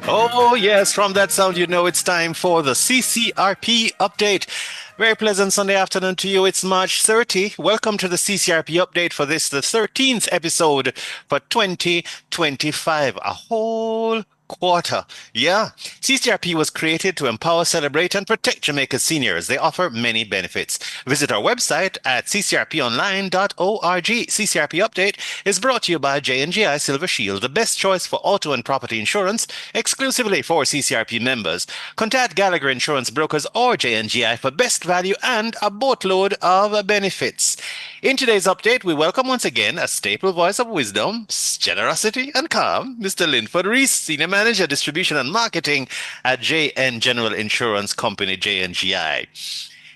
Oh, yes, from that sound, you know it's time for the CCRP update. Very pleasant Sunday afternoon to you. It's March 30. Welcome to the CCRP update for this, the 13th episode for 2025. A whole quarter. Yeah. CCRP was created to empower, celebrate, and protect Jamaica's seniors. They offer many benefits. Visit our website at ccrponline.org. CCRP update is brought to you by J&GI Silver Shield, the best choice for auto and property insurance, exclusively for CCRP members. Contact Gallagher Insurance Brokers or J&GI for best value and a boatload of benefits. In today's update, we welcome once again a staple voice of wisdom, generosity, and calm, Mr. Linford Reese, Senior Manager, Distribution and Marketing at JN General Insurance Company, J&GI.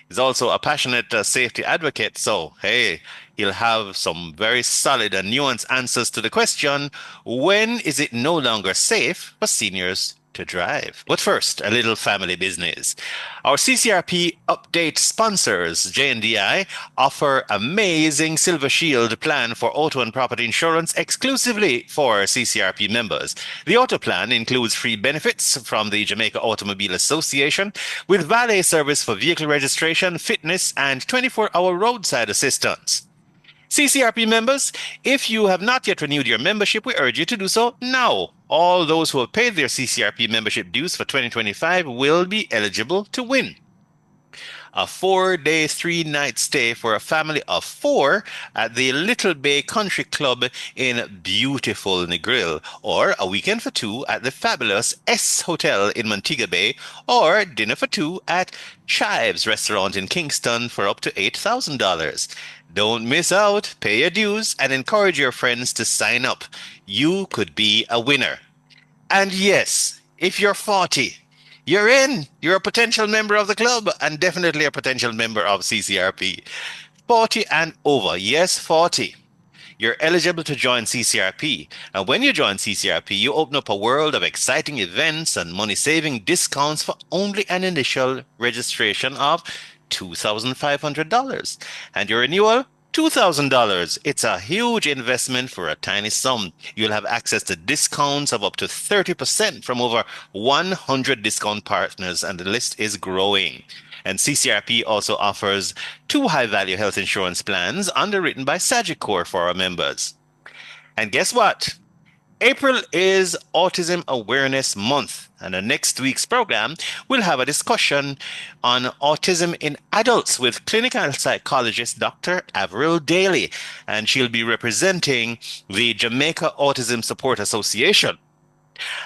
He's also a passionate safety advocate, so hey, he'll have some very solid and nuanced answers to the question, when is it no longer safe for seniors to drive? But first, a little family business. Our CCRP update sponsors, J&DI, offer amazing Silver Shield plan for auto and property insurance exclusively for CCRP members. The auto plan includes free benefits from the Jamaica Automobile Association with valet service for vehicle registration, fitness, and 24-hour roadside assistance. CCRP members, if you have not yet renewed your membership, we urge you to do so now. All those who have paid their CCRP membership dues for 2025 will be eligible to win a 4-day, 3-night stay for a family of 4 at the Little Bay Country Club in beautiful Negril, or a weekend for 2 at the fabulous S Hotel in Montego Bay, or dinner for 2 at Chives Restaurant in Kingston for up to $8,000. Don't miss out, pay your dues, and encourage your friends to sign up. You could be a winner. And yes, if you're 40, you're in. You're a potential member of the club and definitely a potential member of CCRP. 40 and over. Yes, 40. You're eligible to join CCRP. And when you join CCRP, you open up a world of exciting events and money-saving discounts for only an initial registration of $2,500. And your renewal, $2,000. It's a huge investment for a tiny sum. You'll have access to discounts of up to 30% from over 100 discount partners, and the list is growing. And CCRP also offers 2 high-value health insurance plans underwritten by Sagicor for our members. And guess what? April is Autism Awareness Month, and the next week's program will have a discussion on autism in adults with clinical psychologist Dr. Avril Daly, and she'll be representing the Jamaica Autism Support Association.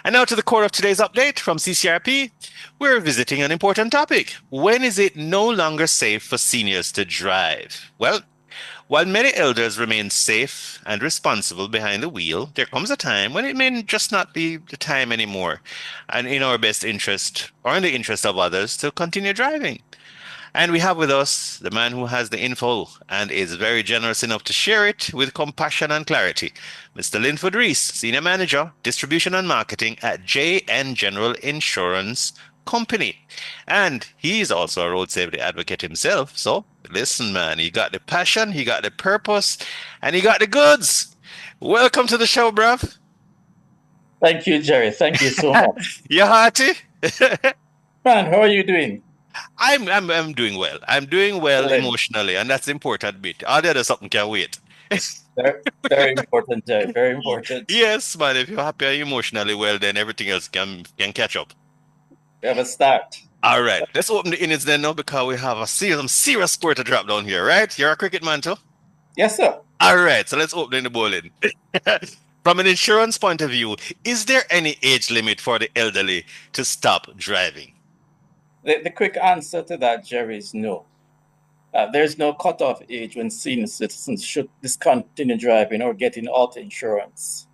And now to the core of today's update from CCRP. We're visiting an important topic. When is it no longer safe for seniors to drive? Well, while many elders remain safe and responsible behind the wheel, there comes a time when it may just not be the time anymore, and in our best interest, or in the interest of others, to continue driving. And we have with us the man who has the info and is very generous enough to share it with compassion and clarity, Mr. Linford Reese, Senior Manager, Distribution and Marketing at JN General Insurance Company. And he's also a road safety advocate himself. So listen, man, he got the passion, he got the purpose, and he got the goods. Welcome to the show, bruv. Thank you, Jerry. Thank you so much. You hearty? Man, how are you doing? I'm doing well. I'm doing well emotionally, and that's the important bit. All the other something can wait. Very important, Jerry. Very important. Yes, man. If you're happy and emotionally well, then everything else can catch up. We have a start. All right. Let's open the innings then now, because we have some serious score to drop down here, right? You're a cricket man too? Yes, sir. All right. So let's open the bowling. From an insurance point of view, is there any age limit for the elderly to stop driving? The quick answer to that, Jerry, is no. There's no cutoff age when senior citizens should discontinue driving or getting auto insurance.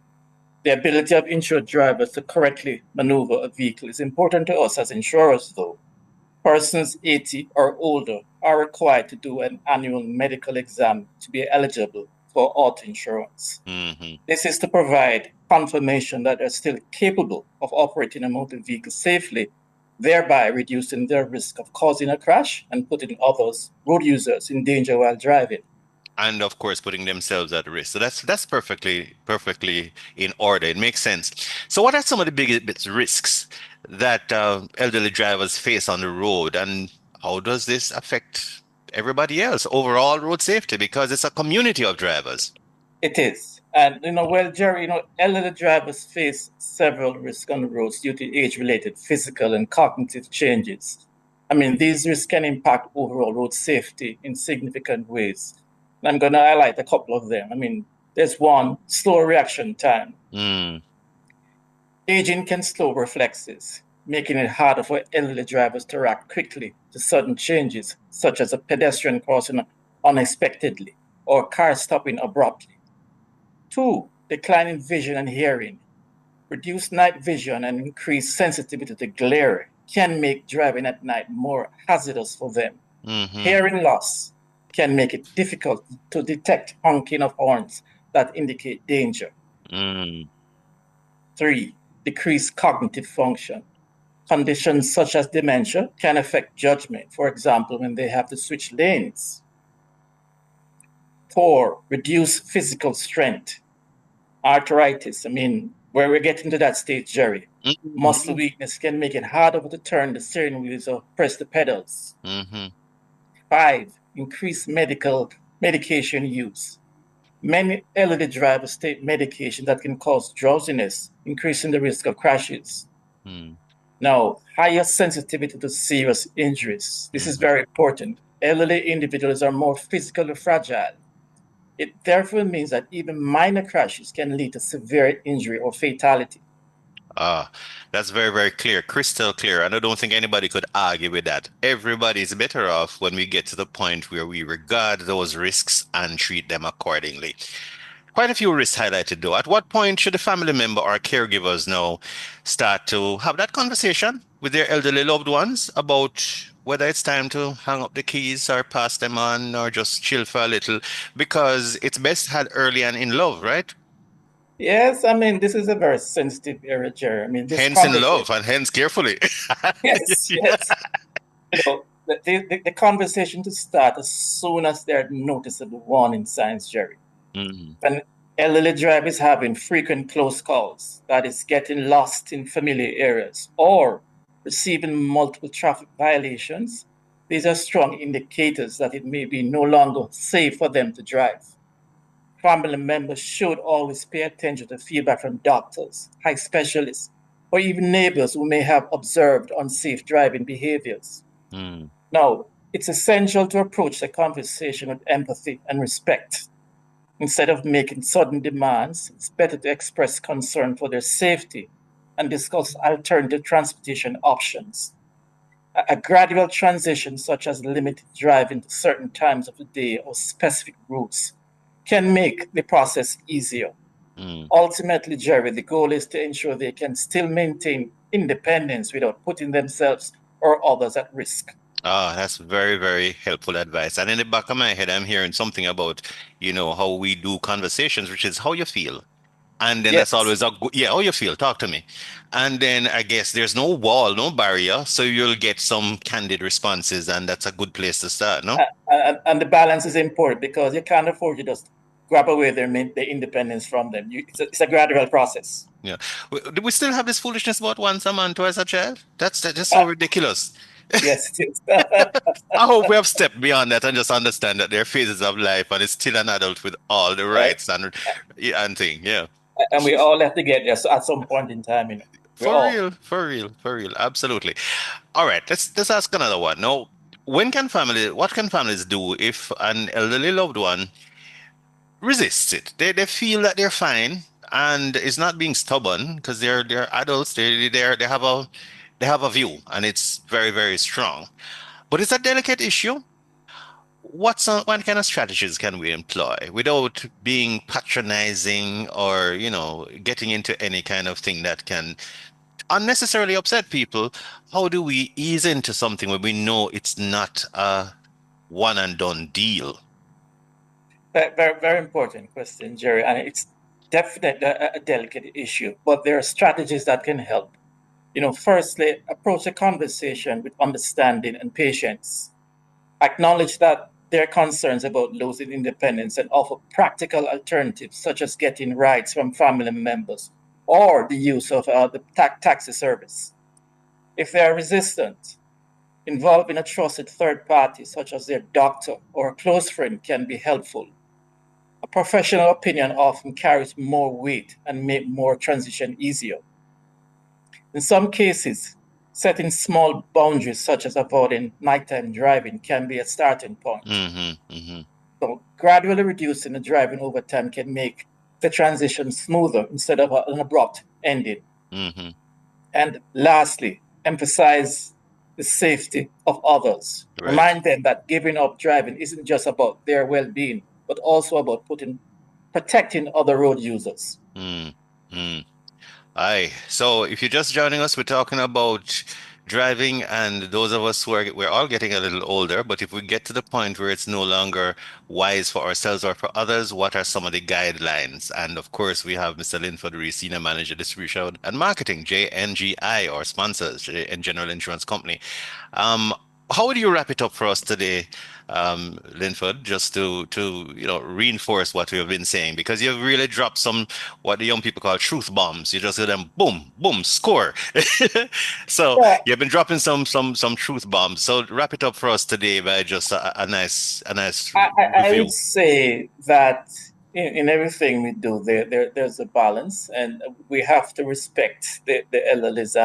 The ability of insured drivers to correctly maneuver a vehicle is important to us as insurers, though. Persons 80 or older are required to do an annual medical exam to be eligible for auto insurance. Mm-hmm. This is to provide confirmation that they're still capable of operating a motor vehicle safely, thereby reducing their risk of causing a crash and putting others, road users, in danger while driving. and of course putting themselves at risk. So that's perfectly in order. It makes sense. So what are some of the biggest risks that elderly drivers face on the road, and how does this affect everybody else overall road safety? Because it's a community of drivers. It is. And, well, Jerry, elderly drivers face several risks on the roads due to age-related physical and cognitive changes. I mean, these risks can impact overall road safety in significant ways. And I'm going to highlight a couple of them. I mean, there's one, slow reaction time. Mm, Aging can slow reflexes, making it harder for elderly drivers to react quickly to sudden changes, such as a pedestrian crossing unexpectedly or a car stopping abruptly. Two, decline in vision and hearing. Reduced night vision and increased sensitivity to glare can make driving at night more hazardous for them. hmm Hearing loss can make it difficult to detect honking of horns that indicate danger. mm, Three, decreased cognitive function. Conditions such as dementia can affect judgment, for example, when they have to switch lanes. Four, reduced physical strength. Arthritis, I mean, where we're getting to that stage, Jerry. Muscle hmm weakness can make it harder to turn the steering wheels or press the pedals. hmm Five, increased medication use. Many elderly drivers take medication that can cause drowsiness, increasing the risk of crashes. mm, Now, higher sensitivity to serious injuries. This is hmm very important. Elderly individuals are more physically fragile. It therefore means that even minor crashes can lead to severe injury or fatality. Ah, that's very clear, crystal clear. And I don't think anybody could argue with that. Everybody's better off when we get to the point where we regard those risks and treat them accordingly. Quite a few risks highlighted though. At what point should a family member or caregivers now start to have that conversation with their elderly loved ones about whether it's time to hang up the keys or pass them on or just chill for a little? Because it's best had early and in love, right? Yes, I mean, this is a very sensitive area, Jerry. I mean, this Hence in conversation, love and hence carefully. yes, Yeah. yes. The conversation to start as soon as there are noticeable warning signs, Jerry. Mhm, An elderly driver is having frequent close calls, that is, getting lost in familiar areas, or receiving multiple traffic violations. These are strong indicators that it may be no longer safe for them to drive. Family members should always pay attention to feedback from doctors, high specialists, or even neighbors who may have observed unsafe driving behaviors. mm, Now, it's essential to approach the conversation with empathy and respect. Instead of making sudden demands, it's better to express concern for their safety and discuss alternative transportation options. A gradual transition, such as limited driving to certain times of the day or specific routes, can make the process easier. mm. Ultimately, Jerry, the goal is to ensure they can still maintain independence without putting themselves or others at risk. Ah, that's very helpful advice. And in the back of my head, I'm hearing something about, how we do conversations, which is how you feel. And then that's Yes, always a good, yeah, how you feel, talk to me. And then I guess there's no wall, no barrier, so you'll get some candid responses, and that's a good place to start, no? and the balance is important because you can't afford to just grab away their independence from them. It's a gradual process. Yeah. Do we still have this foolishness about once a man, twice a child? That's just Uh, so ridiculous. yes, it is. I hope we have stepped beyond that and just understand that there are phases of life and it's still an adult with all the Uh, rights and yeah, and thing. Yeah. and we all have to get there at some point in time. We For all. real, for real, for real. Absolutely. All right, let's ask another one. Now, what can families do if an elderly loved one resists it? They feel that they're fine and is not being stubborn because they're adults. They have a view and it's very strong. But it's a delicate issue. What kind of strategies can we employ without being patronizing or, getting into any kind of thing that can unnecessarily upset people? How do we ease into something when we know it's not a one and done deal? Very important question, Jerry. And it's definitely a delicate issue, but there are strategies that can help. Firstly, approach a conversation with understanding and patience. Acknowledge that their concerns about losing independence and offer practical alternatives, such as getting rides from family members or the use of the taxi service. If they are resistant, involving a trusted third party, such as their doctor or a close friend, can be helpful. A professional opinion often carries more weight and make more transition easier. In some cases, setting small boundaries, such as avoiding nighttime driving, can be a starting point. So gradually reducing the driving over time can make the transition smoother instead of an abrupt ending. And lastly, emphasize the safety of others. Right. Remind them that giving up driving isn't just about their well-being, but also about protecting other road users. Aye. So if you're just joining us, we're talking about driving, and those of us we're all getting a little older, but if we get to the point where it's no longer wise for ourselves or for others, what are some of the guidelines? And of course, we have Mr. Linford Rees, Senior Manager, Distribution and Marketing, JNGI, our sponsors, and General Insurance Company. How would you wrap it up for us today, Linford, just to reinforce what we have been saying? Because you've really dropped some what the young people call truth bombs. You just do them, boom, boom, score. So Yeah, you've been dropping some truth bombs. So wrap it up for us today by just a nice I review. would say that in everything we do, there's a balance, and we have to respect the elderly's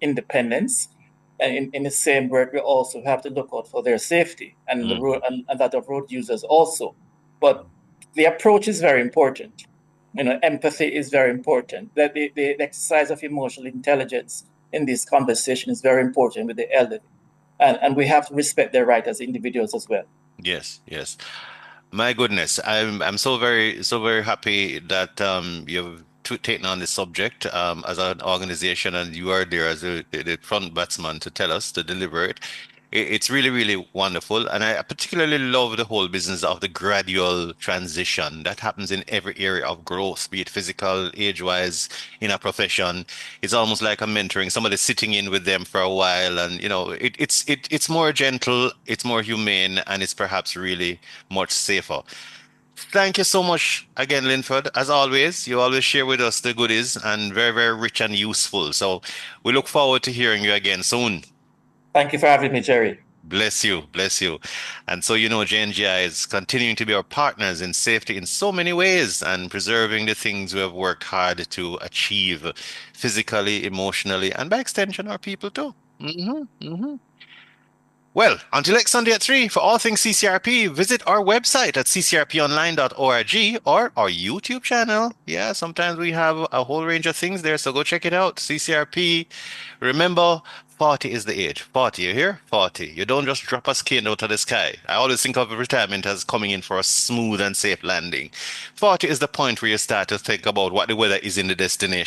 independence. And in the same breath, we also have to look out for their safety and the road and that of road users also. But the approach is very important. Empathy is very important. That the exercise of emotional intelligence in this conversation is very important with the elderly, and we have to respect their right as individuals as well. Yes, yes. My goodness, I'm so very happy that you've taken on this subject as an organization, and you are there as the front batsman to tell us to deliver it. It's really really wonderful, and I particularly love the whole business of the gradual transition that happens in every area of growth, be it physical, age-wise, in a profession. It's almost like a mentoring, somebody sitting in with them for a while, and it's more gentle, it's more humane, and it's perhaps really much safer. Thank you so much again, Linford. As always, you always share with us the goodies and very, very rich and useful. So we look forward to hearing you again soon. Thank you for having me, Jerry. Bless you, bless you. And so, JNGI is continuing to be our partners in safety in so many ways and preserving the things we have worked hard to achieve physically, emotionally, and by extension, our people too. Well, until next Sunday at 3, for all things CCRP, visit our website at ccrponline.org or our YouTube channel. Yeah, sometimes we have a whole range of things there, so go check it out. CCRP. Remember, 40 is the age. 40, you hear? 40. You don't just drop a skin out of the sky. I always think of retirement as coming in for a smooth and safe landing. 40 is the point where you start to think about what the weather is in the destination.